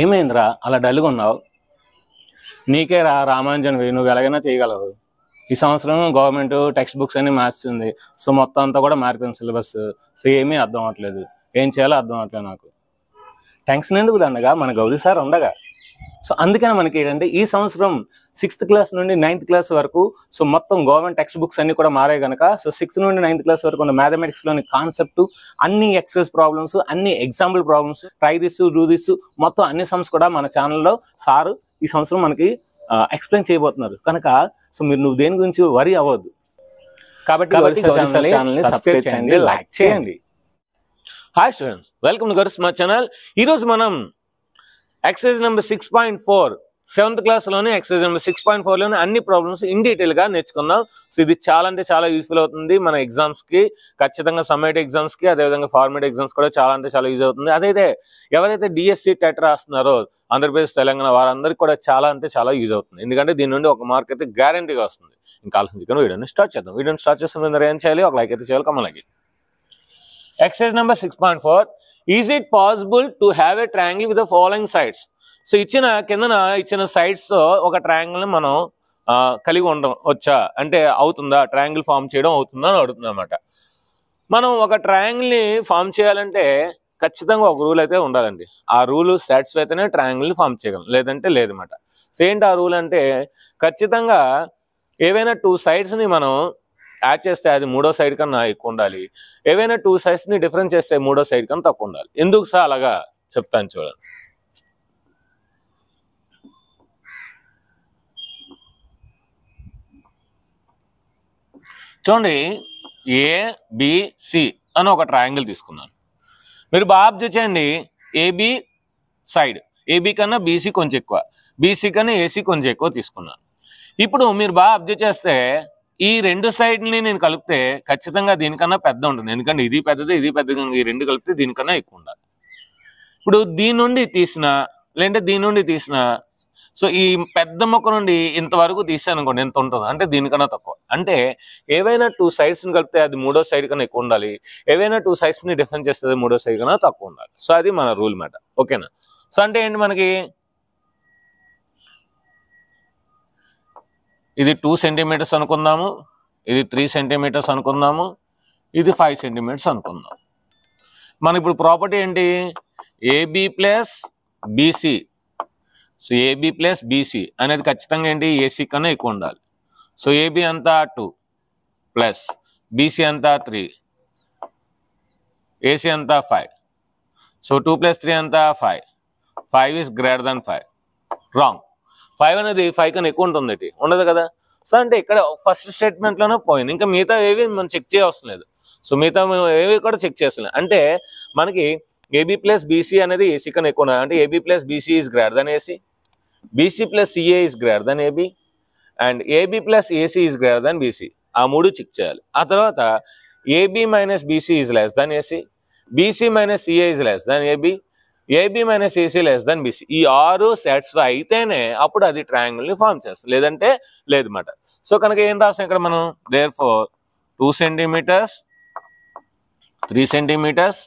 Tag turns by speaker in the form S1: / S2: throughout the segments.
S1: ఏమైందిరా అలా డల్గా ఉన్నావు? నీకే రామాంజన్ నువ్వు ఎలాగైనా చేయగలవు. ఈ సంవత్సరం గవర్నమెంట్ టెక్స్ట్ బుక్స్ అన్ని మార్చింది. సో మొత్తం అంతా కూడా మారిపోయింది సిలబస్. సో ఏమీ అర్థం అవ్వట్లేదు, ఏం చేయాలో అర్థం అవ్వట్లేదు నాకు. టెన్షన్ ఎందుకు దండగా, మన గౌరీ సార్ ఉండగా. సో అందుకని మనకి ఏంటంటే ఈ సంవత్సరం 6th క్లాస్ నుండి 9th క్లాస్ వరకు సో మొత్తం గవర్నమెంట్ టెక్స్ట్ బుక్స్ అన్ని కూడా మారాయి కనుక సో 6th నుండి 9th క్లాస్ వరకు ఉన్న మ్యాథమెటిక్స్లోని కాన్సెప్ట్, అన్ని ఎక్సైజ్ ప్రాబ్లమ్స్, అన్ని example problems, try this do this మొత్తం అన్ని సమ్స్ కూడా మన ఛానల్లో సారు ఈ సంవత్సరం మనకి ఎక్స్ప్లెయిన్ చేయబోతున్నారు కనుక సో నువ్వు దేని గురించి వరి అవ్వద్దు. కాబట్టి ఛానల్ని సబ్స్క్రైబ్ చేయండి, లైక్ చేయండి. Hi students, welcome to Gauri smart channel. ఈరోజు మనం ఎక్సైజ్ నెంబర్ 6.4 7th క్లాస్లోనే ఎక్సైజ్ నెంబర్ 6.4లోనే అన్ని ప్రాబ్లమ్స్ ఇన్ డీటెయిల్గా నేర్చుకుందాం. సో ఇది చాలా అంటే చాలా యూస్ఫుల్ అవుతుంది మన ఎగ్జామ్స్కి, ఖచ్చితంగా సమ్మేట్ ఎగ్జామ్స్కి, అదేవిధంగా ఫార్మేట్ ఎగ్జామ్స్ కూడా చాలా అంటే చాలా యూజ్ అవుతుంది. అదైతే ఎవరైతే డిఎస్సి టెట్ రాస్తున్నారో ఆంధ్రప్రదేశ్ తెలంగాణ వారందరికీ కూడా చాలా అంటే చాలా యూజ్ అవుతుంది. ఎందుకంటే దీని నుండి ఒక మార్క్ అయితే గ్యారంటీగా వస్తుంది. ఇంకా ఆలోచించుకొని వీడియోని స్టార్ట్ చేద్దాం. వీడియోని స్టార్ట్ చేసిన ముందు ఏం చేయాలి, ఒక లైక్ అయితే చేయాలి, కమ్మలకి. Exercise number 6.4 is it possible to have a triangle with the following sides. So కిందన ఇచ్చిన సైడ్స్ తో ఒక ట్రయాంగిల్ ని మనం కలిగి ఉండడం వచ్చా అంటే అవుతుందా, ట్రయాంగిల్ ఫామ్ చేయడం అవుతుందా అని అడుగుతుంది అనమాట. మనం ఒక ట్రయాంగిల్ ని ఫామ్ చేయాలంటే ఖచ్చితంగా ఒక రూల్ అయితే ఉండాలండి. ఆ రూల్ సాటిస్ఫై అయితేనే ట్రయాంగిల్ ని ఫామ్ చేయగలం, లేదంటే లేదన్నమాట. సో ఏంటి ఆ రూల్ అంటే, ఖచ్చితంగా ఏవైనా 2 sides ని మనం యాడ్ చేస్తే అది 3వ సైడ్ కన్నా ఎక్కువ ఉండాలి. ఏవైనా 2 sides ని డిఫరెన్స్ చేస్తే 3వ సైడ్ కన్నా తక్కువ ఉండాలి. ఎందుకు సార్ అలాగా చెప్తాను చూడండి. చూడండి, ఏబిసి అని ఒక ట్రయాంగిల్ తీసుకున్నాను. మీరు బాగా అబ్జర్వ్ చేయండి. ఏబి సైడ్, ఏబి కన్నా బీసీ కొంచెం ఎక్కువ, బీసీ కన్నా ఏసీ కొంచెం ఎక్కువ తీసుకున్నాను. ఇప్పుడు మీరు బాగా అబ్జర్వ్ చేస్తే ఈ 2 సైడ్ని నేను కలిపితే ఖచ్చితంగా దీనికన్నా పెద్ద ఉంటుంది. ఎందుకంటే ఇది పెద్దది, ఇది పెద్దది, ఈ 2 కలిపితే దీనికన్నా ఎక్కువ ఉండాలి. ఇప్పుడు దీని నుండి తీసిన, లేదంటే దీని నుండి తీసిన, సో ఈ పెద్ద మొక్క నుండి ఇంతవరకు తీసాను అనుకోండి, ఎంత ఉంటుంది అంటే దీనికన్నా తక్కువ. అంటే ఏవైనా 2 sides ని కలిపితే అది 3వ సైడ్ కన్నా ఎక్కువ ఉండాలి, ఏవైనా 2 sides ని డిఫరెన్స్ చేస్తే 3వ సైడ్ కన్నా తక్కువ ఉండాలి. సో అది మన రూల్ మాట. ఓకేనా? సో అంటే ఏంటి, మనకి ఇది 2 centimeters అనుకుందాము, ఇది 3 centimeters అనుకుందాము, ఇది 5 centimeters అనుకుందాం. మన ఇప్పుడు ప్రాపర్టీ ఏంటి, AB plus BC. So AB plus BC అనేది ఖచ్చితంగా ఏంటి, ఏసీ కన్నా ఎక్కువ ఉండాలి. సో ఏబి అంతా 2 ప్లస్ బీసీ అంతా 3, ఏసీ అంతా 5. సో 2 + 3 అంతా 5. 5 ఈజ్ గ్రేటర్ దాన్ 5. రాంగ్. 5 అనేది 5 కన్నా ఎక్కువ ఉంటుంది, ఉండదు కదా. సో అంటే ఇక్కడ ఫస్ట్ స్టేట్మెంట్లోనే పోయింది. ఇంకా మిగతా ఏవి మనం చెక్ చేయవలసిన లేదు. సో మిగతా ఏవి కూడా చెక్ చేస్తలేదు. అంటే మనకి ఏబి ప్లస్ బీసీ అనేది ఏసీ కన్నా ఎక్కువ ఉండాలి. అంటే AB plus BC is greater than AC, BC plus CA is greater than AB, and AB plus AC is greater than BC. ఆ 3 చెక్ చేయాలి. ఆ తర్వాత AB minus BC is less than AC, BC minus CA is less than AB, AB minus AC less than BC. ఈ 6 satisfy అయితేనే అప్పుడు అది triangle ని form చేస్తుంది, లేదంటే లేదు మాట. సో కనుక ఏం రాసాం ఇక్కడ మనం, therefore 2 centimeters, 3 centimeters,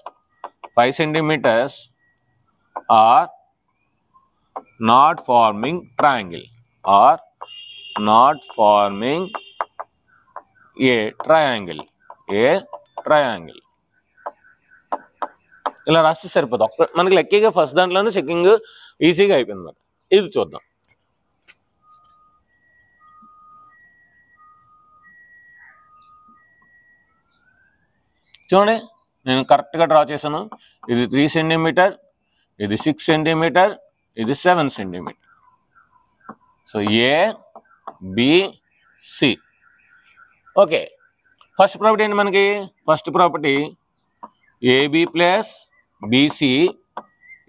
S1: 5 centimeters are not forming triangle, or not forming a triangle. ఇలా రాస్తే సరిపోతుంది. మనకి లెక్కగా ఫస్ట్ దాంట్లోనే చెకింగ్ ఈజీగా అయిపోయింది అన్నమాట. ఇది చూద్దాం. చూడండి, నేను కరెక్ట్గా డ్రా చేశాను. ఇది 3 centimeter, ఇది 6 centimeter, ఇది 7 centimeter. So A B C. Okay, first property ఏంటి మనకి, first property AB plus BC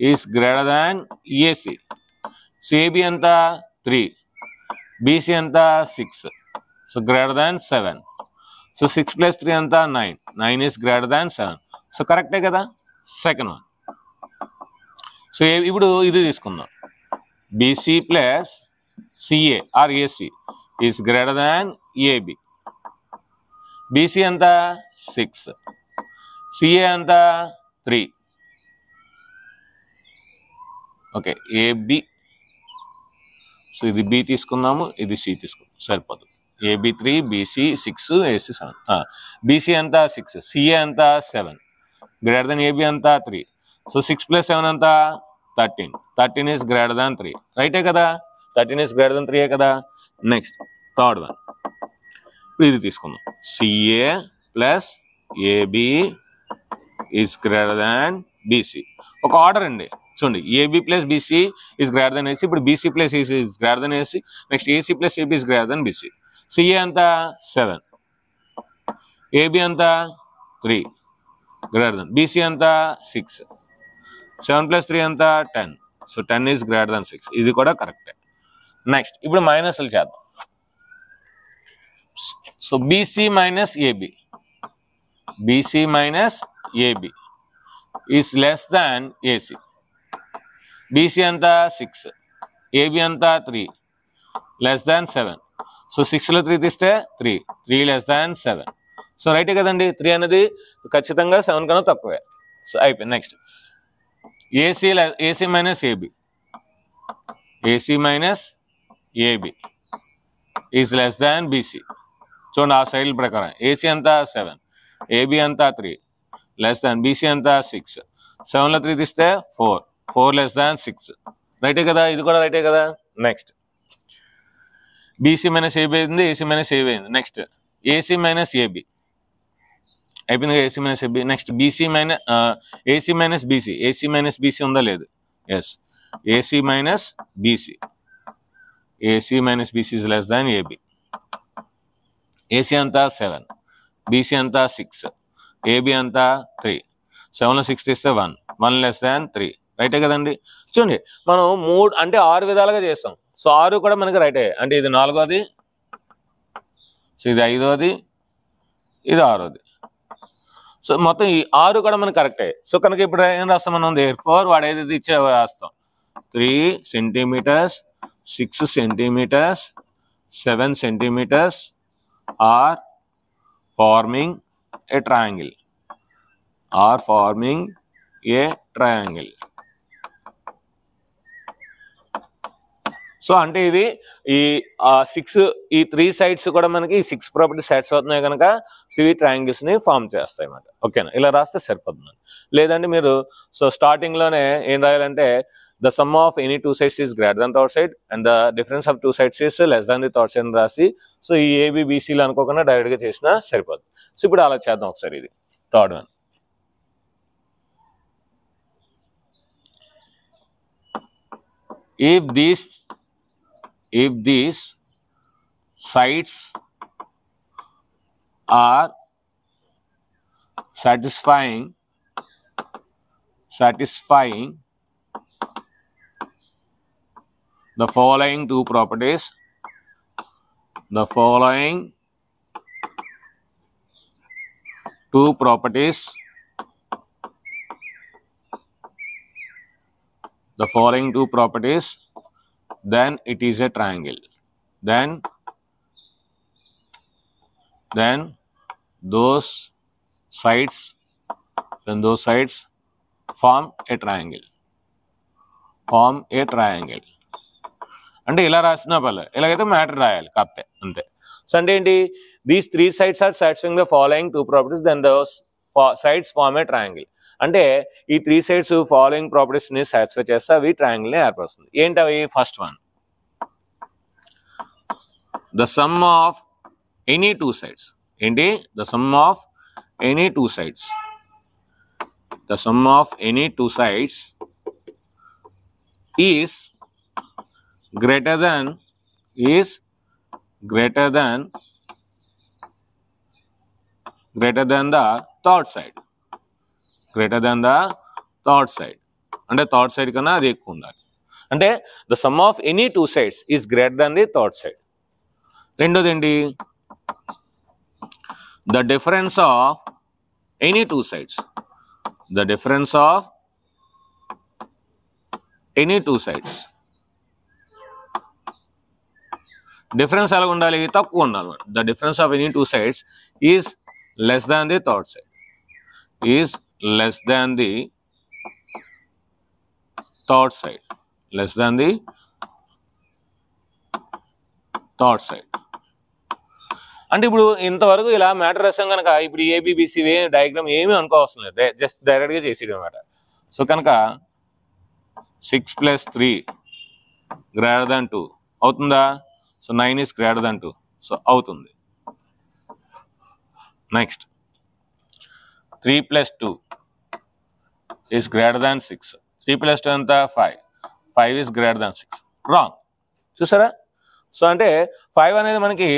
S1: is greater than AC. So AB అంతా 3, బీసీ అంతా 6, సో గ్రేటర్ దాన్ 7. సో 6 + 3 అంతా 9, 9 ఈజ్ గ్రేటర్ దాన్ 7. సో కరెక్టే కదా. Second one. సో ఇప్పుడు ఇది తీసుకుందాం, BC plus CA or AC is greater than AB. BC అంతా 6, CA అంతా 3,
S2: ఓకే ఏబి. సో ఇది బి తీసుకున్నాము, ఇది సి తీసుకున్నాము, సరిపోతుంది. AB 3, BC 6, AC 7. బీసీ అంతా 6, సిఏ అంతా 7, గ్రేటర్ దెన్ ఏబి అంతా 3. సో 6 + 7 అంతా 13. 13 ఈస్ గ్రేటర్ దాన్ 3, రైటే కదా? 13 ఈస్ గ్రేటర్ దాన్ 3 కదా? నెక్స్ట్ థర్డ్ వన్, ఇప్పుడు ఇది తీసుకుందాం. C A plus AB is greater than B C. ఒక ఆర్డర్ అండి, చూడండి. A B plus BC is greater than A C. ఇప్పుడు B C plus A C is greater than AC. Next A C plus AB is greater than B C. C A అంతా 7, AB అంతా 3, greater than BC అంతా 6. 7 + 3 అంతా 10. So 10 is greater than 6. ఇది కూడా కరెక్టే. Next ఇప్పుడు మైనస్లు చేద్దాం. So BC minus AB, BC minus AB is less than AC. BC అంతా 6, ఏబి అంతా 3, లెస్ దాన్ 7. సో 6లో 3 తీస్తే 3, 3 లెస్ దాన్ 7. సో రైటే కదండి? 3 అనేది ఖచ్చితంగా 7 కన్నా తక్కువే. సో అయిపోయింది. Next AC minus AB, AC minus AB is less than BC. చూడండి ఆ సైడ్ ప్రకారం ఏసీ అంతా 7, ఏబి అంతా 3, లెస్ దాన్ బీసీ అంతా 6. 7లో 3 తీస్తే 4, 4 లెస్ దాన్ 6. రైటే కదా? ఇది కూడా రైటే కదా? నెక్స్ట్ బీసీ మైనస్ ఏబి అయింది, ఏసీ మైనస్ ఏబి అయింది. నెక్స్ట్ ఏసీ మైనస్ ఏబి అయిపోయింది కదా? AC minus AB. Next BC minus AC minus BC. AC minus BC ఉందా? లేదు. Yes, AC minus BC. AC minus BC is less than AB. AC అంతా 7, BC అంతా 6, AB అంతా 3. 7లో 6 తీస్తే 1, 1 less than 3. రైటే కదండి? చూడండి మనం 3 అంటే 6 విధాలుగా చేస్తాం. సో 6 కూడా మనకి రైటే. అంటే ఇది 4వది, సో ఇది 5వది, ఇది 6వది. సో మొత్తం ఈ 6 కూడా మనకి కరెక్టే. సో కనుక ఇప్పుడు ఏం రాస్తాం మనం? దేర్ఫోర్ వాడు ఏదైతే ఇచ్చే రాస్తాం. 3 centimeters, 6 centimeters, 7 centimeters are forming a triangle. Are forming a triangle. So అంటే ఇది ఈ 6 ఈ 3 సైడ్స్ కూడా మనకి ఈ 6 ప్రాపర్టీస్ సాటిస్ఫై అవుతున్నాయి కనుక సో ఈ ట్రయాంగిల్స్ ని ఫామ్ చేస్తాయి అన్నమాట. ఓకేనా? ఇలా రాస్తే సరిపోతుంది. లేదంటే మీరు సో స్టార్టింగ్ లోనే ఏం రాయాలంటే the sum of any two sides is greater than third side and the difference of two sides is less than the third side రాసి సో ఈ ఏబిబిసిలు అనుకోకుండా డైరెక్ట్ గా చేసినా సరిపోతుంది. సో ఇప్పుడు అలా చేద్దాం ఒకసారి. ఇది third one. If these sides are satisfying the following two properties, the following two properties then it is a triangle. Then those sides form a triangle. అంటే ఇలా రాసినా పర్లేదు, ఇలాగైతే మ్యాటర్ రాయాలి కాకపోతే అంతే. సో అంటే ఏంటి? These 3 sides are satisfying the following two properties then those sides form a triangle. అంటే ఈ 3 sides ఫాలోయింగ్ ప్రాపర్టీస్ ని సాటిస్ఫై చేస్తే అవి ట్రయాంగిల్ ని ఏర్పరుస్తుంది. ఏంటి అవి? First one, the sum of any two sides. ఏంటి? The sum of any two sides. The sum of any two sides is greater than the third side. Greater than the third side. అంటే third side కన్నా అది ఎక్కువ ఉండాలి. అంటే the sum of any two sides is greater than the third side. రెండోది ఏంటి? The difference of any two sides. The difference of any two sides. Difference ఎలా ఉండాలి? తక్కువ ఉండాలి. The difference of any two sides is less than the third side. Is less than the third side. less than the third side. అంటే ఇప్పుడు ఇంతవరకు ఇలా matter రాసాం కనుక ఇప్పుడు ఏబిబిసి డయాగ్రామ్ ఏమీ అనుకోవసం లేదు, జస్ట్ డైరెక్ట్గా చేసేది అనమాట. సో కనుక 6 + 3 > 2 అవుతుందా? So 9 is greater than 2, so అవుతుంది. Next 3 + 2 is greater than 6. 3 + 2 ఎంత? 5. 5 is greater than 6. రాంగ్. చూసారా? సో అంటే 5 అనేది మనకి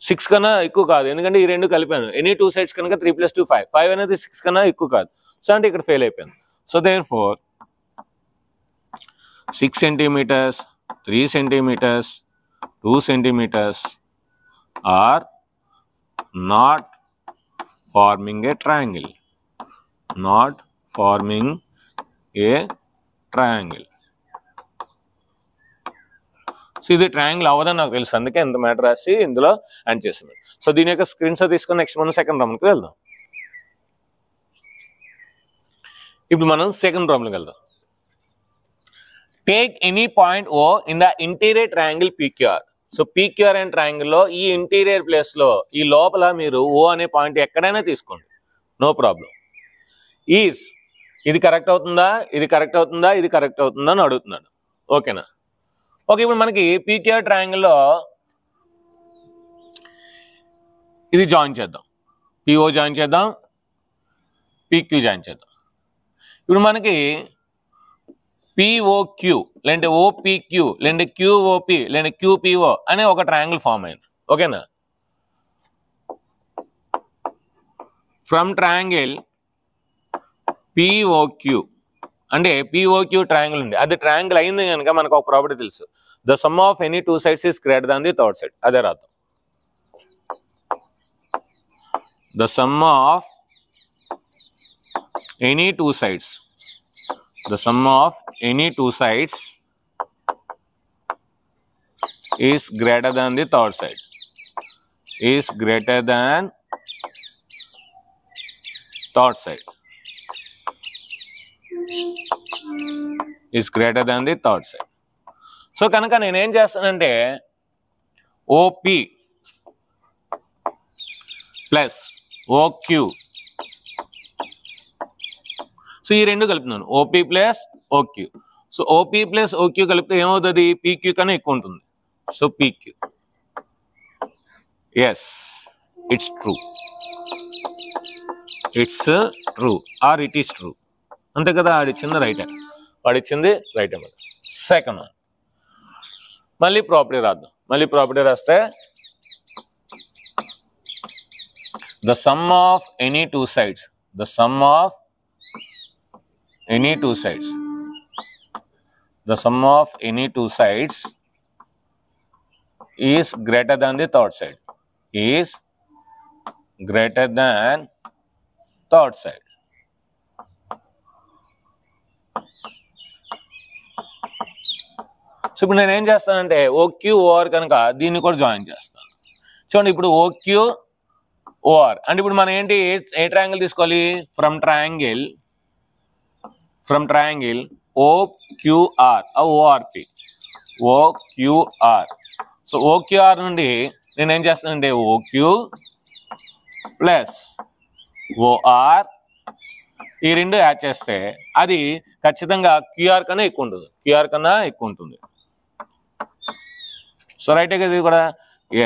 S2: 6 కన్నా ఎక్కువ కాదు, ఎందుకంటే ఈ రెండు కలిపాను. ఎనీ 2 sides కనుక 3 + 2 5. 5 అనేది 6 కన్నా ఎక్కువ కాదు. సో అంటే ఇక్కడ ఫెయిల్ అయిపోయింది. So therefore 6 centimeters, 3 centimeters, 2 centimeters are not forming a triangle. Not forming a triangle. So ఇది ట్రయాంగిల్ అవ్వదని నాకు తెలుసు, అందుకే ఎంత మ్యాటర్ రాసి ఇందులో యాడ్ చేస్తున్నాను. సో దీని యొక్క స్క్రీన్ షాట్ తీసుకొని నెక్స్ట్ మనం సెకండ్ ప్రాబ్లంకి వెళ్దాం. ఇప్పుడు మనం సెకండ్ ప్రాబ్లంకి వెళ్దాం. Take any point O in the interior triangle P Q R. So P Q R and ట్రయాంగిల్లో ఈ ఇంటీరియర్ ప్లేస్లో ఈ లోపల మీరు ఓ అనే పాయింట్ ఎక్కడైనా తీసుకోండి, నో ప్రాబ్లం. ఈజ్ ఇది కరెక్ట్ అవుతుందా, ఇది కరెక్ట్ అవుతుందా, ఇది కరెక్ట్ అవుతుందా అని అడుగుతున్నాను. ఓకేనా? ఓకే, ఇప్పుడు మనకి పీక్యూఆర్ ట్రయాంగిల్లో ఇది జాయిన్ చేద్దాం, పిఓ జాయిన్ చేద్దాం, పీక్యూ జాయిన్ చేద్దాం. ఇప్పుడు మనకి పిఓక్యూ లేదంటే ఓపీక్యూ లేదంటే క్యూఓపి లేదంటే క్యూపిఓ అనే ఒక ట్రయాంగిల్ ఫామ్ అయింది. ఓకేనా? ఫ్రమ్ ట్రయాంగిల్ పిఓక్యూ అంటే పిఓక్యూ ట్రయాంగిల్ ఉంది, అది ట్రయాంగిల్ అయింది కనుక మనకు ఒక ప్రాపర్టీ తెలుసు, the sum of any 2 sides is greater than the third side. అదే రాద్దాం. The sum of any 2 sides, the sum of any 2 sides is greater than the third side. Is greater than third side. Is greater than the third side. So కనుక నేనేం చేస్తానంటే OP plus OQ, so ఈ రెండు కలుపుతున్నాను, O P plus O Q. So O P plus O Q కలిపితే ఏమవుతుంది? P Q కన్నా ఎక్కువ ఉంటుంది. So P Q, yes it's true, it's true or it is true. అంతే కదా, ఆడిచ్చింది రైట్, వాడిచ్చింది రైట్ అన్నమాట. సెకండ్ వన్ మళ్ళీ ప్రాపర్టీ రాద్దాం. మళ్ళీ ప్రాపర్టీ రాస్తే the sum of any 2 sides, the sum of any 2 sides, the sum of any 2 sides is greater than the third side. Is greater than third side. So ఇప్పుడు నేను ఏం చేస్తానంటే OQ OR కనుక దీన్ని కూడా జాయిన్ చేస్తాను. చూడండి, ఇప్పుడు ఓక్యూ ఓఆర్ అంటే ఇప్పుడు మనం ఏంటి, ఏ ట్రయాంగిల్ తీసుకోవాలి? From triangle OQR ORP OQR. So OQR నుండి నేనేం చేస్తానంటే OQ ప్లస్ OR ఈ రెండు యాడ్ చేస్తే అది ఖచ్చితంగా QR కన్నా ఎక్కువ ఉంటుంది, QR కన్నా ఎక్కువ ఉంటుంది. సో రైట్ కదా ఇది కూడా?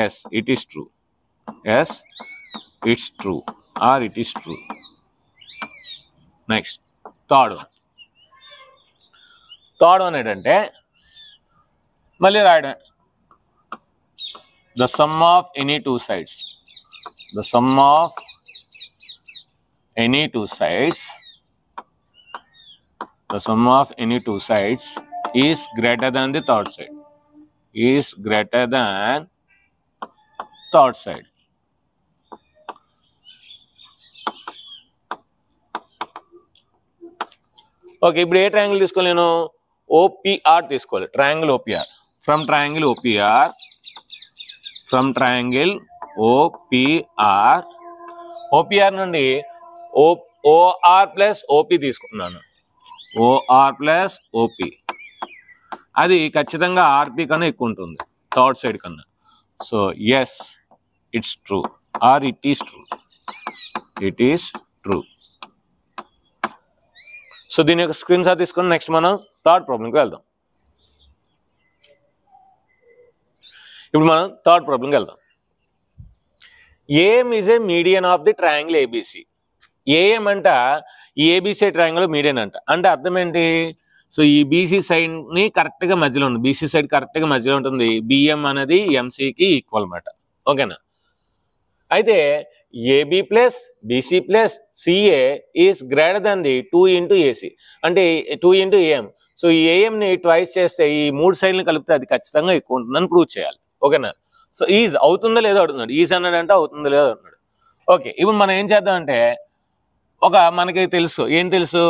S2: Yes it is true, yes it's true or it is true. Next third one ఏంటంటే మళ్ళీ రాయడం, the sum of any 2 sides, the sum of any 2 sides, the sum of any 2 sides is greater than the third side. Is greater than third side. Okay, ఇప్పుడు a triangle తీసుకోవాలి? నేను OPR తీసుకోవాలి, triangle OPR. From triangle OPR, from triangle OPR నుండి OR plus OP తీసుకున్నాను. OR plus OP, అది ఖచ్చితంగా RP కన్నా ఎక్కువ ఉంటుంది థర్డ్ సైడ్ కన్నా. So yes, it's true or it is true, it is true. So దీని యొక్క స్క్రీన్ షాట్ తీసుకొని నెక్స్ట్ మనం థర్డ్ ప్రాబ్లంకి వెళ్దాం. ఇప్పుడు మనం థర్డ్ ప్రాబ్లంకి వెళ్దాం. AM is a median of the triangle ABC. AM అంట ఈ ఏబిసి ట్రయాంగిల్ మీడియన్ అంట. అంటే అర్థం ఏంటి? సో ఈ బీసీ సైడ్ ని కరెక్ట్ గా మధ్యలో ఉంది, బీసీ సైడ్ కరెక్ట్ గా మధ్యలో ఉంటుంది. బిఎం అనేది ఎంసీకి ఈక్వల్ అన్నమాట. ఓకేనా? అయితే AB plus BC plus CA is greater than the 2 into AC, అంటే 2 ఇంటూ ఏఎం. సో ఈ ఏఎంని ట్వైస్ చేస్తే ఈ మూడు సైడ్ని కలిపితే అది ఖచ్చితంగా ఎక్కువ ఉంటుందని ప్రూవ్ చేయాలి. ఓకేనా? సో ఈజ్ అవుతుందో లేదో అడుగుతున్నాడు. ఈజ్ అన్నాడంటే అవుతుందో లేదో అన్నాడు. ఓకే, ఇప్పుడు మనం ఏం చేద్దామంటే మనకి తెలుసు, ఏం తెలుసు?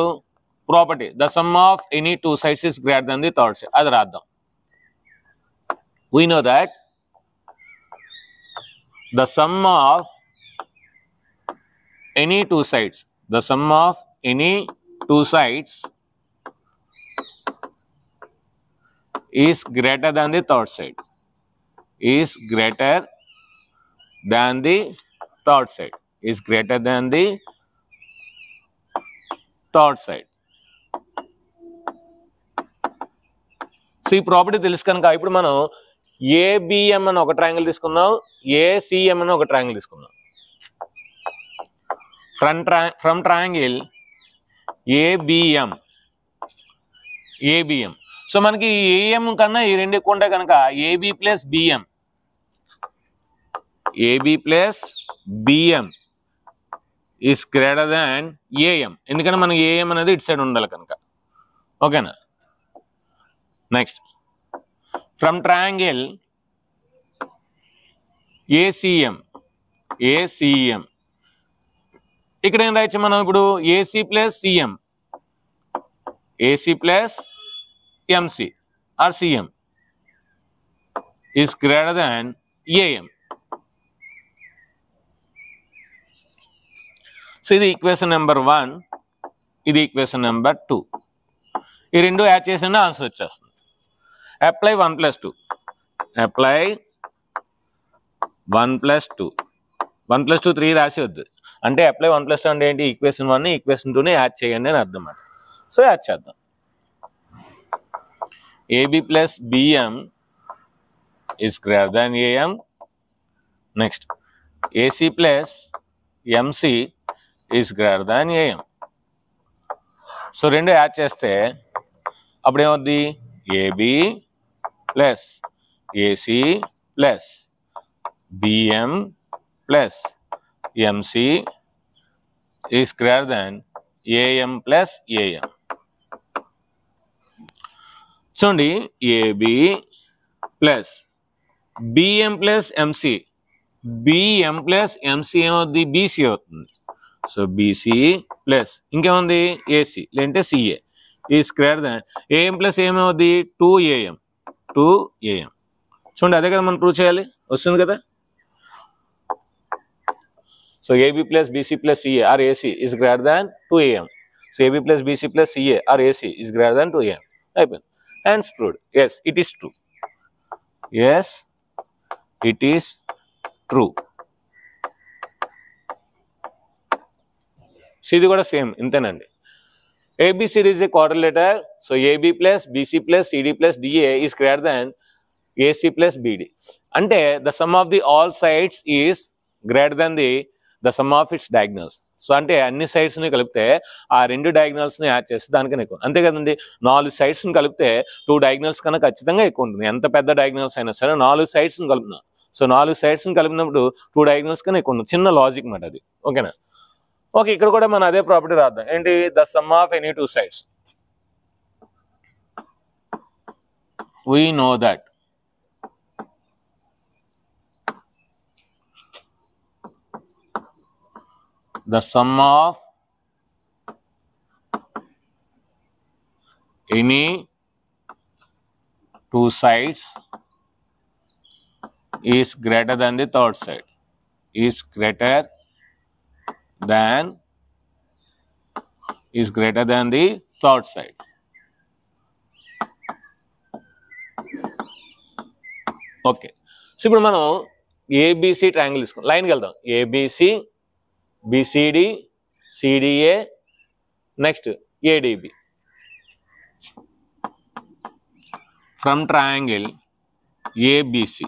S2: Property the sum of any two sides is greater than the third side. అది రాద్దాం. We know that the sum of any two sides, the sum of any two sides is greater than the third side, is greater than the third side, is greater than the third side. So ఈ property తెలుసు కనుక ఇప్పుడు మనం ABM అని ఒక triangle తీసుకుందాం, ఏసిఎం అని ఒక ట్రయాంగిల్ తీసుకుందాం. From triangle ABM, ABM. So మనకి ఏఎం కన్నా ఈ రెండు ఎక్కువ ఉంటాయి కనుక AB plus BM, AB plus BM is greater than AM. ఎందుకంటే మనకి ఏఎం అనేది ఇటు సైడ్ ఉండాలి కనుక. ఓకేనా? Next from triangle ACM, ACM ఇక్కడ ఏం రాయొచ్చు మనం ఇప్పుడు? AC plus CM, AC plus MC or CM is greater than AM. So ఇది ఈక్వేషన్ నెంబర్ 1, ఇది ఈక్వేషన్ నెంబర్ 2. ఈ రెండు యాడ్ చేసిన ఆన్సర్ వచ్చేస్తుంది. అప్లై 1 + 2, అప్లై 1 + 2, 1 + 2 3 రాసి వద్దు. అంటే అప్లై 1 + 2 అంటే ఏంటి? ఈక్వేషన్ 1 ఈక్వేషన్ 2ని యాడ్ చేయండి అని అర్థం అన్నమాట. సో యాడ్ చేద్దాం. A B plus BM is greater than A M. Next A C plus M C is greater than AM. So రెండు యాడ్ చేస్తే అప్పుడు ఏమవుద్ది? AB plus AC plus B M plus M C is greater than A M plus A M. చూడండి, A B plus B M plus M C, B M plus M C ఏమవుద్ది? B C అవుతుంది. So B C plus ఇంకేముంది? A C లేదంటే C A is greater than A M plus ఏమవుద్ది? 2AM, 2AM. చూడండి, అదే కదా మనం ప్రూవ్ చేయాలి. వస్తుంది కదా? So AB plus BC plus CA or AC is greater than 2AM. So AB plus BC plus CA or AC is greater than 2AM. అయిపోయింది. Hence proved. Yes, it is true. Yes, it is true. So ఇది కూడా same ఇంతేనండి. ABCD is a quadrilateral. So AB plus BC plus CD plus DA is greater than AC plus BD. అంటే the sum of the all sides is greater than the sum of its diagonals. So అంటే అన్ని sides ని కలిపితే ఆ రెండు diagonals ని add చేస్తే దానికన్నా ఎక్కువ. అంతే కదండి, 4 సైడ్స్ ని కలిపితే 2 డయాగ్నల్స్ కన్నా ఖచ్చితంగా ఎక్కువ ఉంటుంది. ఎంత పెద్ద డయాగ్నల్స్ అయినా సరే 4 సైడ్స్ ని కలుపుతున్నాం. సో 4 సైడ్స్ ని కలిపినప్పుడు 2 డయాగ్నల్స్ కన్నా ఎక్కువ ఉంటుంది. చిన్న లాజిక్ మాట అది. ఓకేనా? ఓకే, ఇక్కడ కూడా మనం అదే ప్రాపర్టీ రాద్దాం. ఏంటి? The sum of any two sides. We know that the sum of any two sides is greater than the third side, is greater than the third side. Okay, so ఇప్పుడు మనం ABC triangle తీసుకుందాం. లైన్కి వెళ్దాం. ABC, BCD, CDA, next ADB. From triangle ABC.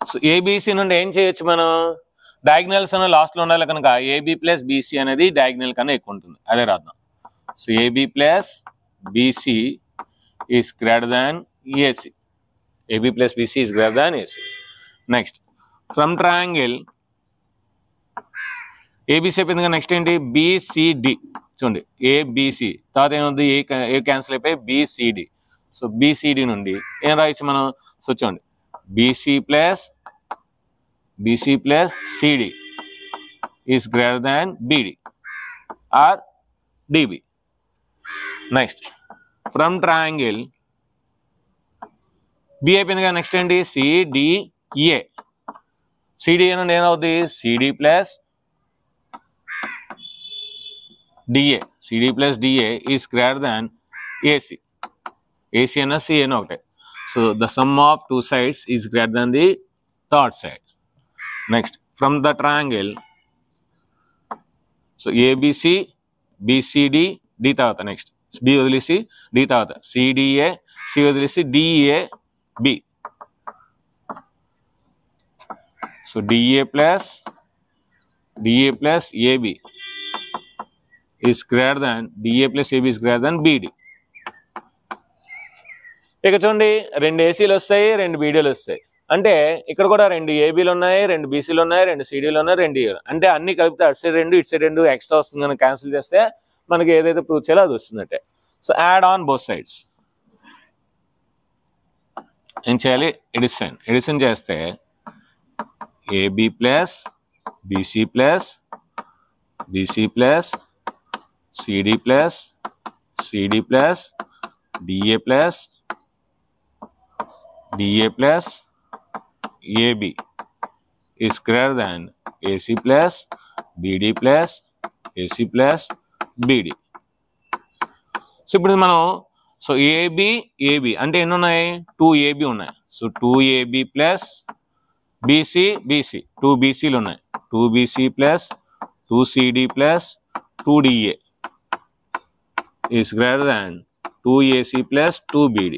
S2: So ABC నుండి ఏం చేయొచ్చు మనం? Diagonals అనే లాస్ట్లో ఉండాలి కనుక ఏబి ప్లస్ బీసీ అనేది డయాగ్నల్ కన్నా ఎక్కువ ఉంటుంది. అదే రాద్దాం. So AB plus BC is greater than AC. AB plus BC is greater than AC. Next from triangle ABC అయిపోయింది కదా, నెక్స్ట్ ఏంటి? బిసిడి. చూడండి, ఏబిసి తర్వాత ఏముంది? ఏ క్యాన్సిల్ అయిపోయి బిసిడి. సో బిసిడి నుండి ఏం రాయొచ్చు మనం? సో చూడండి, BC plus CD is greater than BD or DB. Next from triangle B అయిపోయింది కదా, నెక్స్ట్ ఏంటి? సిడిఏ. సిడిఏ నుండి ఏమవుతుంది? CD plus DA. CD plus DA is greater than AC. AC అన్న సి అన్న ఒకటే. So the sum of two sides is greater than the third side. Next from the triangle, so A B C, B C D, D తర్వాత next B వదిలేసి D తర్వాత C D A, C వదిలేసి D A B. So D A plus AB is greater than D A plus AB is greater than B D. ఇక చూడండి, రెండు ఏసీలు వస్తాయి, రెండు బీడీలు వస్తాయి. అంటే ఇక్కడ కూడా రెండు ఏబీలు ఉన్నాయి, రెండు బీసీలు ఉన్నాయి, రెండు సిడీలు ఉన్నాయి, రెండు ఏలు. అంటే అన్ని కలిపితే అటు సైడ్ రెండు, ఇటు సైడ్ రెండు ఎక్స్ట్రా వస్తుంది కనుక క్యాన్సిల్ చేస్తే మనకి ఏదైతే ప్రూవ్ చేయాలో అది వస్తుందంటే. So add on both sides. ఏం చేయాలి? ఎడిషన్ చేస్తే AB plus BC plus CD plus DA plus AB is greater than AC plus BD plus AC plus BD. So ఇప్పుడు మనం ఏబి అంటే ఎన్ని ఉన్నాయి? 2AB ఉన్నాయి. సో 2AB ప్లస్ బీసీ 2 బీసీలు ఉన్నాయి. 2BC plus 2CD plus 2DA is greater than 2AC plus 2BD.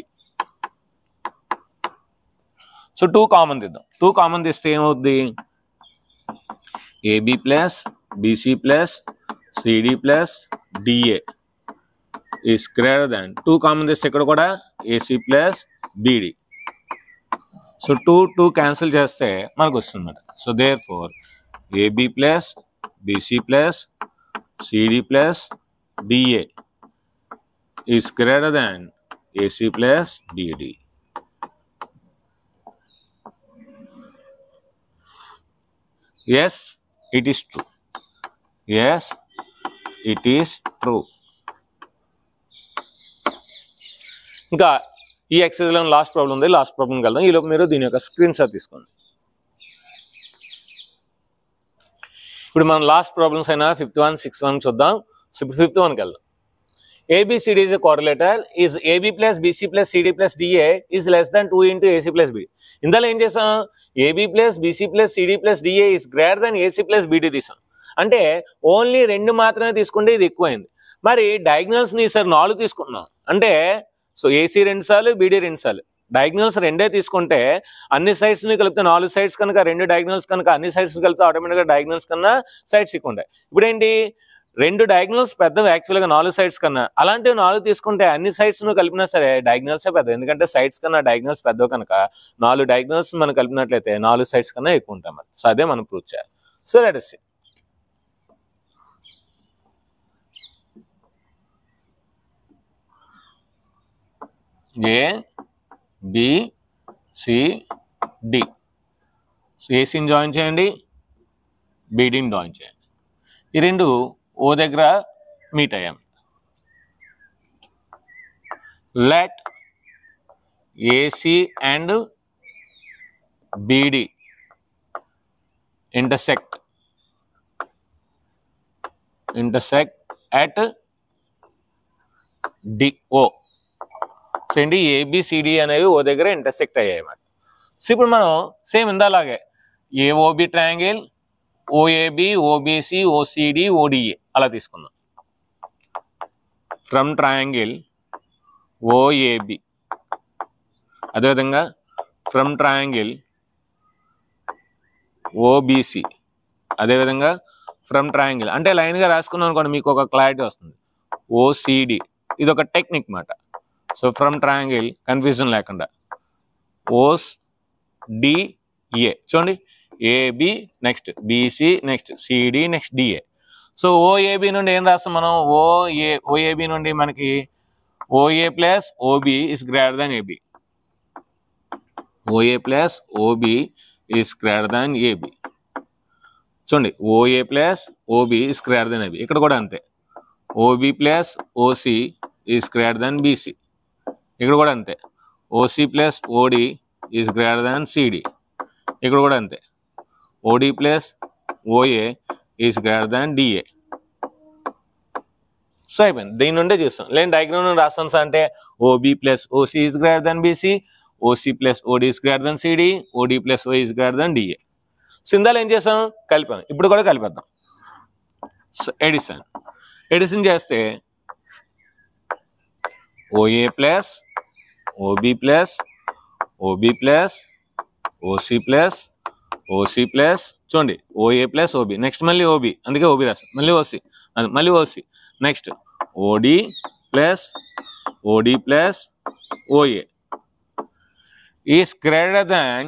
S2: So 2 common తీద్దాం. 2 common తీస్తే ఏమవుద్ది? AB plus BC plus CD plus DA is greater than 2 common తీస్తే ఇక్కడ కూడా AC plus BD. So 2 cancel చేస్తే మనకు వస్తుంది అన్నమాట. So therefore AB plus BC plus CD plus DA is greater than AC plus BD. Yes, it is true. Yes, it is true. ఇంకా ఈ ఎక్సర్సైజ్లో last problem ఉంది. Last ప్రాబ్లంకి వెళ్దాం. ఈలోపు మీరు దీని యొక్క స్క్రీన్ షాట్ తీసుకోండి. ఇప్పుడు మనం లాస్ట్ ప్రాబ్లమ్స్ అయినా 5th 1, 6th 1 చూద్దాం. సో ఇప్పుడు 5th 1కి వెళ్దాం. ABCD is a correlator. Is AB plus BC plus CD plus DA is less than 2 into AC plus BD. ఇందులో ఏం చేసాం? AB plus BC plus CD plus DA is greater than AC plus BD తీసాం. అంటే only 2 మాత్రమే తీసుకుంటే ఇది ఎక్కువైంది. మరి డయాగ్నల్స్ని ఈసారి 4 తీసుకున్నాం. అంటే సో AC 2 సార్లు, BD 2 సార్లు. డయాగ్నల్స్ 2 తీసుకుంటే అన్ని సైడ్స్ని కలిపితే 4 సైడ్స్ కనుక, 2 డయాగ్నల్స్ కనుక అన్ని సైడ్స్ కలిపితే ఆటోమేటిక్గా డయాగ్నల్స్ కన్నా సైడ్స్ ఎక్కువ ఉంటాయి. ఇప్పుడు ఏంటి? 2 డయాగ్నల్స్ పెద్దవి యాక్చువల్గా 4 సైడ్స్ కన్నా. అలాంటివి 4 తీసుకుంటే అన్ని సైడ్స్ ను కలిపినా సరే డయాగ్నల్సే పెద్ద. ఎందుకంటే సైడ్స్ కన్నా డయాగ్నల్స్ పెద్దవి కనుక 4 డయాగ్నల్స్ మనం కలిపినట్లయితే 4 సైడ్స్ కన్నా ఎక్కువ ఉంటాం. సో అదే మనం ప్రూవ్ చేయాలి. So let us see. A, B, C, D. సో ఏసీని జాయిన్ చేయండి, బీడీని జాయిన్ చేయండి. ఈ రెండు ఓ దగ్గర మీట్ అయ్యాం. Let A C and B D intersect at D O. సో ఏంటి ఏబిసిడి అనేవి ఓ దగ్గర ఇంటర్సెక్ట్ అయ్యాయి అన్నమాట. సో ఇప్పుడు మనం సేమ్ ఇందాలాగే A O B triangle, O A B, O B C, O C D, O D A అలా తీసుకుందాం. ఫ్రమ్ ట్రయాంగిల్ ఓఏబి, అదేవిధంగా ఫ్రమ్ ట్రయాంగిల్ ఓబిసి, అదేవిధంగా ఫ్రమ్ ట్రయాంగిల్ అంటే లైన్గా రాసుకున్నాం అనుకోండి మీకు ఒక క్లారిటీ వస్తుంది. ఓసిడి ఇది ఒక టెక్నిక్ మాట. సో ఫ్రమ్ ట్రయాంగిల్ కన్ఫ్యూజన్ లేకుండా ఓస్ డిఏ చూడండి, A B next B C next C D next D A. So O A B నుండి ఏం రాస్తాం మనం? ఓఏబి నుండి మనకి O A plus O B is greater than A B. O A plus O B is greater than A B. చూడండి OA plus O B is greater than A B. ఇక్కడ కూడా అంతే. O B plus OC is greater than B C. ఇక్కడ కూడా అంతే. O C plus OD is greater than C D. ఇక్కడ కూడా అంతే. O D plus OA is greater than DA. So అయిపోయింది. దీని నుండే చూస్తాం. లేని డయాగ్రామ్ నుండి రాస్తాను సార్ అంటే OB plus OC is greater than BC, OC plus OD is greater than CD, OD plus O is greater than DA. So ఇందాలు ఏం చేసాం? కలిపాం. ఇప్పుడు కూడా కలిపేద్దాం. సో ఎడిషన్ చేస్తే OA plus OB plus OB plus OC plus OC plus చూడండి OA plus OB next మళ్ళీ ఓబి, అందుకే ఓబి రాస్తాం. మళ్ళీ ఓసి, మళ్ళీ OC next OD plus OA is greater than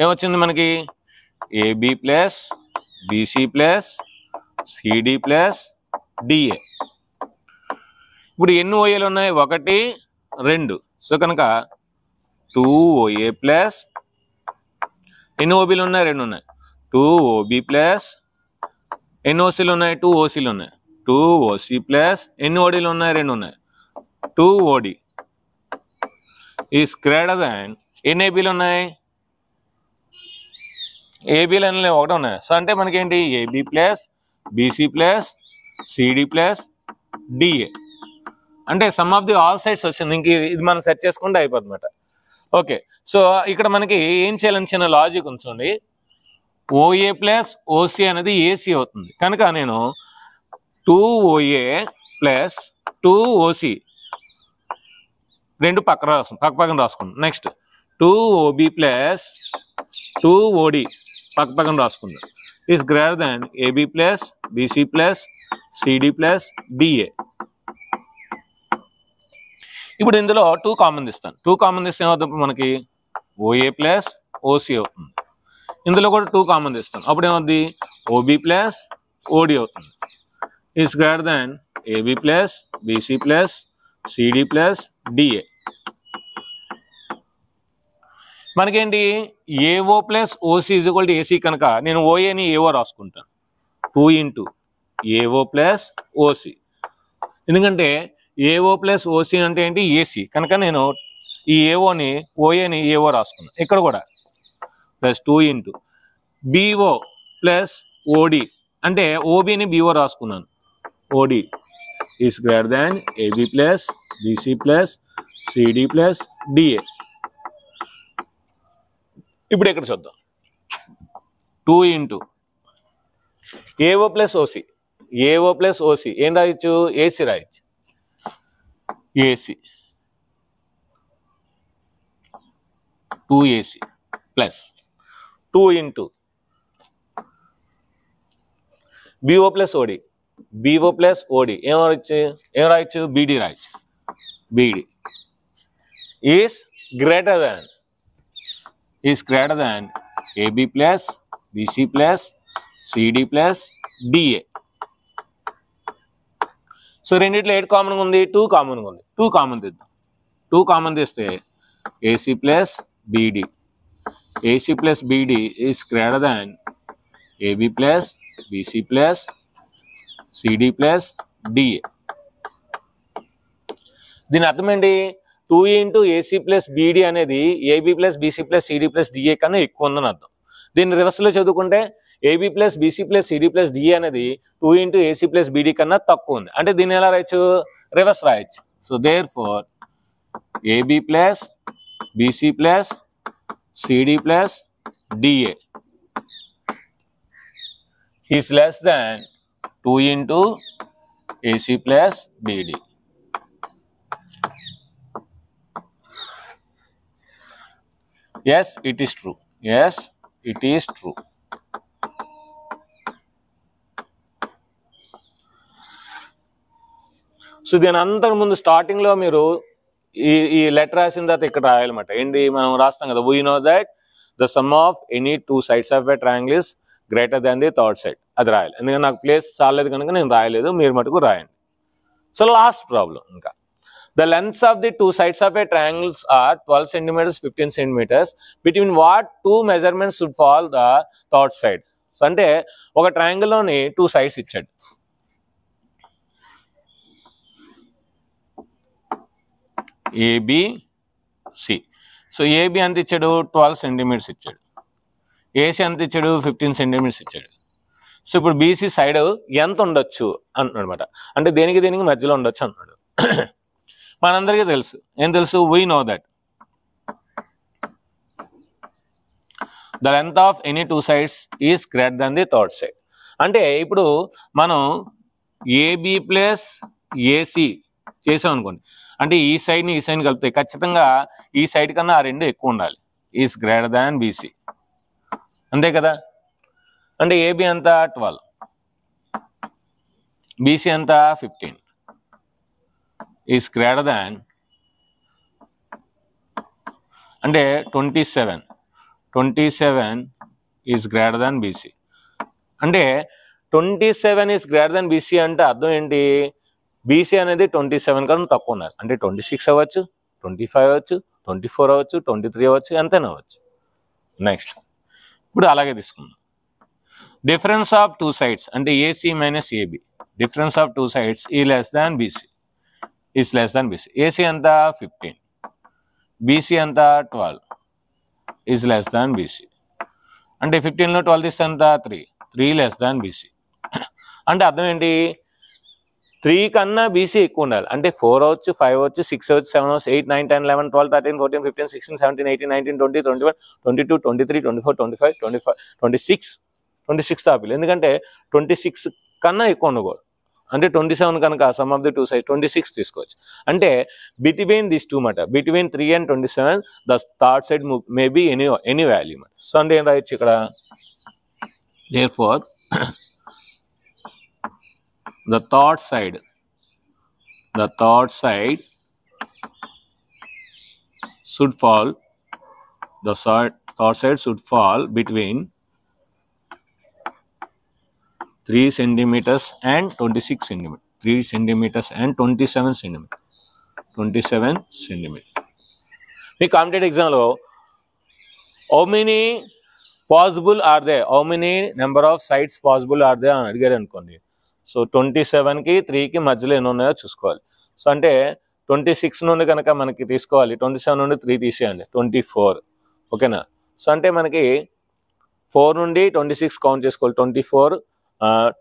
S2: ఏమొచ్చింది మనకి? AB plus BC plus CD plus DA. ఇప్పుడు ఎన్ని ఓఏలు ఉన్నాయి? 1 2. సో కనుక 2 ఓఏ ప్లస్ ఎన్ని ఓబీలు ఉన్నాయి? 2 ఉన్నాయి. 2 ఓబి ప్లస్ ఎన్ని ఓసీలు ఉన్నాయి? 2 ఓసీలు ఉన్నాయి. 2 ఓసి ప్లస్ ఎన్ని ఓడీలు ఉన్నాయి? 2 ఉన్నాయి. 2 ఓడి ఈస్ గ్రేటర్ దాన్ ఎన్ని ఏబీలు ఉన్నాయి? ఏబీలు అన్నీ 1 ఉన్నాయి. సో అంటే మనకేంటి? AB plus BC plus CD plus DA అంటే sum of the all sides వచ్చింది. ఇంక ఇది మనం సెట్ చేసుకుంటే అయిపోతుంది అన్నమాట. ఓకే, సో ఇక్కడ మనకి ఏం చేయాలని చిన్న లాజిక్ ఉంచండి. ఓఏ ప్లస్ ఓసి అనేది ఏసీ అవుతుంది కనుక నేను 2 ఓఏ ప్లస్ 2 ఓసి రెండు పక్కన రాసుకుందాం. నెక్స్ట్ 2 ఓబి ప్లస్ 2 ఓడి పక్కన రాసుకుందాం. Is greater than AB plus BC plus CD plus DA. ఇప్పుడు ఇందులో 2 కామన్ తీస్తాను. 2 కామన్ తీస్తే ఏమవుతుంది మనకి? ఓఏ ప్లస్ ఓసి అవుతుంది. ఇందులో కూడా 2 కామన్ తీస్తాను. అప్పుడు ఏమవుతుంది? ఓబి ప్లస్ ఓడి అవుతుంది. Is greater than AB plus BC plus CD plus DA. మనకేంటి? AO plus OC is equal to AC కనుక నేను ఓఏని ఏఓ రాసుకుంటాను. 2 ఇంటూ ఏఓ ప్లస్ ఓసి. ఎందుకంటే ఏఓ ప్లస్ ఓసి అంటే ఏంటి? ఏసీ కనుక నేను ఈ ఏఓని ఓఏని ఏఓ రాసుకున్నాను. ఇక్కడ కూడా plus 2 into BO plus OD అంటే ఓబిని బిఓ రాసుకున్నాను. OD is greater than AB plus BC plus CD plus DA. ఇప్పుడు ఇక్కడ చూద్దాం. 2 into AO plus OC. AO plus OC ఏం రాయొచ్చు? ఏసీ రాయొచ్చు. AC 2 AC plus 2 into BO plus OD. BO plus OD ఏం రాయొచ్చు? బీడీ రాయొచ్చు. BD is greater than AB plus BC plus CD plus DA. So రెండిట్లో 8 కామన్గా ఉంది, 2 కామన్గా ఉంది. 2 కామన్ తీద్దాం. 2 కామన్ తీస్తే AC plus BD. AC plus BD is greater than AB plus BC plus CD plus DA. దీని అర్థం ఏంటి? 2 ఇంటూ ఏసీ ప్లస్ బీడీ అనేది AB plus BC plus CD plus DA కన్నా ఎక్కువ ఉందని అర్థం. దీన్ని రివర్స్లో చదువుకుంటే AB plus BC plus CD plus DA అనేది 2 ఇంటూ ఏసీ ప్లస్ బీడీ కన్నా తక్కువ ఉంది. అంటే దీన్ని ఎలా రాయొచ్చు? రివర్స్ రాయొచ్చు. So therefore AB plus BC plus CD plus DA is less than 2 into AC plus BD. Yes, it is true. Yes, it is true. So దీని అంతకు ముందు స్టార్టింగ్ లో మీరు ఈ లెటర్ రాసిన తర్వాత ఇక్కడ రాయాలన్నమాట. ఏంటి మనం రాస్తాం కదా, we know that the sum of any two sides of a triangle is greater than the third side. అది రాయాలి. ఎందుకంటే నాకు ప్లేస్ చాలేదు కనుక నేను రాయలేదు, మీరు మటుకు రాయండి. సో లాస్ట్ ప్రాబ్లం, ఇంకా the lengths of the two sides of a triangle are 12 centimeters, 15 centimeters. Between what two measurements should fall the third side? So అంటే ఒక ట్రయాంగిల్ లోని టూ సైడ్స్ ఇచ్చాడు. ఏబిసి. సో ఏబి ఎంత ఇచ్చాడు? 12 centimetres ఇచ్చాడు. AC ఎంత ఇచ్చాడు? 15 సెంటీమీటర్స్ ఇచ్చాడు. సో ఇప్పుడు బీసీ సైడ్ ఎంత ఉండొచ్చు అంటున్నాడు అనమాట. అంటే దేనికి దేనికి మధ్యలో ఉండొచ్చు అంటున్నాడు. మనందరికీ తెలుసు, ఏం తెలుసు? We know that the length of any two sides is greater than the third side. అంటే ఇప్పుడు మనం ఏబి ప్లస్ ఏసీ చేసాం అనుకోండి, అంటే ఈ సైడ్ని ఈ సైడ్ని కలిపితే ఖచ్చితంగా ఈ సైడ్ కన్నా ఆ రెండు ఎక్కువ ఉండాలి. ఈస్ గ్రేటర్ దాన్ బీసీ, అంతే కదా. అంటే ఏబి ఎంత? 12, బీసీ ఎంత? 15 ఈస్ గ్రేటర్ దాన్, అంటే 27 ఈస్ గ్రేటర్ దాన్ బీసీ. అంటే 27 ఈస్ గ్రేటర్ దాన్ బీసీ అంటే అర్థం ఏంటి? బీసీ అనేది 27 కన్నా తక్కువ ఉన్నారు. అంటే 26 అవ్వచ్చు, 25 అవ్వచ్చు, 24 అవ్వచ్చు, 23 అవ్వచ్చు, ఎంతైనా అవ్వచ్చు. నెక్స్ట్ ఇప్పుడు అలాగే తీసుకుందాం. డిఫరెన్స్ ఆఫ్ టూ సైడ్స్ అంటే AC minus AB. Difference of two sides ఈ less than BC, is less than BC. AC ఎంత? 15, బీసీ ఎంత? 12 ఈజ్ లెస్ దాన్ బీసీ. అంటే 15లో 12 తీస్తే ఎంత? 3 లెస్ దాన్ బీసీ. అంటే అర్థం ఏంటి? 3 కన్నా బీసీ ఎక్కువ ఉండాలి. అంటే 4 అవచ్చు, 5 అవచ్చు, 6 అవచ్చు, 7 అవచ్చు, 8, 9, 10, 11, 12, 13, 14, 15, 16, 17, 18, 19, 20, 21, 22, 23, 24, 25, 26 టాపిల్. ఎందుకంటే 26 కన్నా ఎక్కువ ఉండకూడదు. అంటే 27 కనుక some of the two sides 26 తీసుకోవచ్చు. అంటే బిట్వీన్ దిస్ టూ మాట, between 3 and 27 the third side may be any value మాట. సో అంటే ఏం రాయొచ్చు ఇక్కడ? therefore the third side should fall, the third side should fall between 3 centimeters and 26 centimeters. 3 centimeters and 27 centimeters. 27 centimeters. Me competitive ఎగ్జామ్లో how many possible are they, how many number of sides possible are they అని అడిగారు అనుకోండి. So 27కి 3కి మధ్యలో ఎన్ని ఉన్నాయో చూసుకోవాలి. So అంటే 26 నుండి కనుక మనకి తీసుకోవాలి, 27 నుండి 3 తీసేయండి, 24. ఓకేనా? సో అంటే మనకి 4 నుండి 26 కౌంట్ చేసుకోవాలి. 24,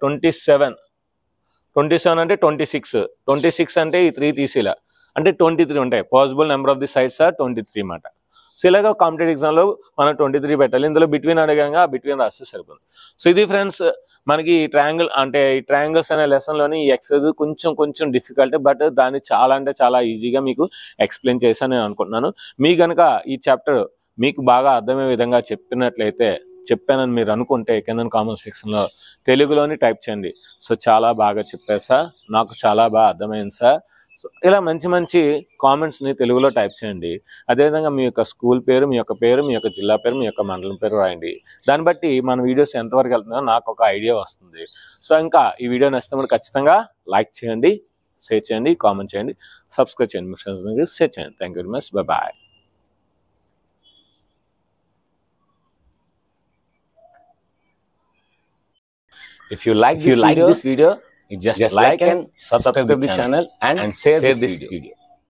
S2: 27 అంటే 26 అంటే ఈ 3 తీసేలా అంటే 23 ఉంటాయి. Possible number of the sides are 23 మాట. సో ఇలాగ కాంపిటేటివ్ ఎగ్జామ్లో మనం 23 పెట్టాలి. ఇందులో బిట్వీన్ అడగంగా బిట్వీన్ రాస్తే సరిపోతుంది. సో ఇది ఫ్రెండ్స్ మనకి ఈ ట్రయాంగిల్ అంటే ఈ ట్రయాంగిల్స్ అనే లెసన్లోని ఈ ఎక్సర్సైజ్ కొంచెం డిఫికల్ట్, బట్ దాన్ని చాలా అంటే చాలా ఈజీగా మీకు ఎక్స్ప్లెయిన్ చేశాను నేను అనుకుంటున్నాను. మీ కనుక ఈ చాప్టర్ మీకు బాగా అర్థమయ్యే విధంగా చెప్పానని మీరు అనుకుంటే కింద కామెంట్ సెక్షన్లో తెలుగులోని టైప్ చేయండి. సో చాలా బాగా చెప్పారు సార్, నాకు చాలా బాగా అర్థమైంది సార్. సో ఇలా మంచి కామెంట్స్ని తెలుగులో టైప్ చేయండి. అదేవిధంగా మీ యొక్క స్కూల్ పేరు, మీ యొక్క జిల్లా పేరు, మీ యొక్క మండలం పేరు రాయండి. దాన్ని బట్టి మన వీడియోస్ ఎంతవరకు వెళ్తుందో నాకు ఒక ఐడియా వస్తుంది. సో ఇంకా ఈ వీడియో నచ్చితే ఖచ్చితంగా లైక్ చేయండి, షేర్ చేయండి, కామెంట్ చేయండి, సబ్స్క్రైబ్ చేయండి, మీ ఫ్రెండ్స్కి షేర్ చేయండి. Thank you very much. Bye. If you like this video, you just like and subscribe the channel and share this video.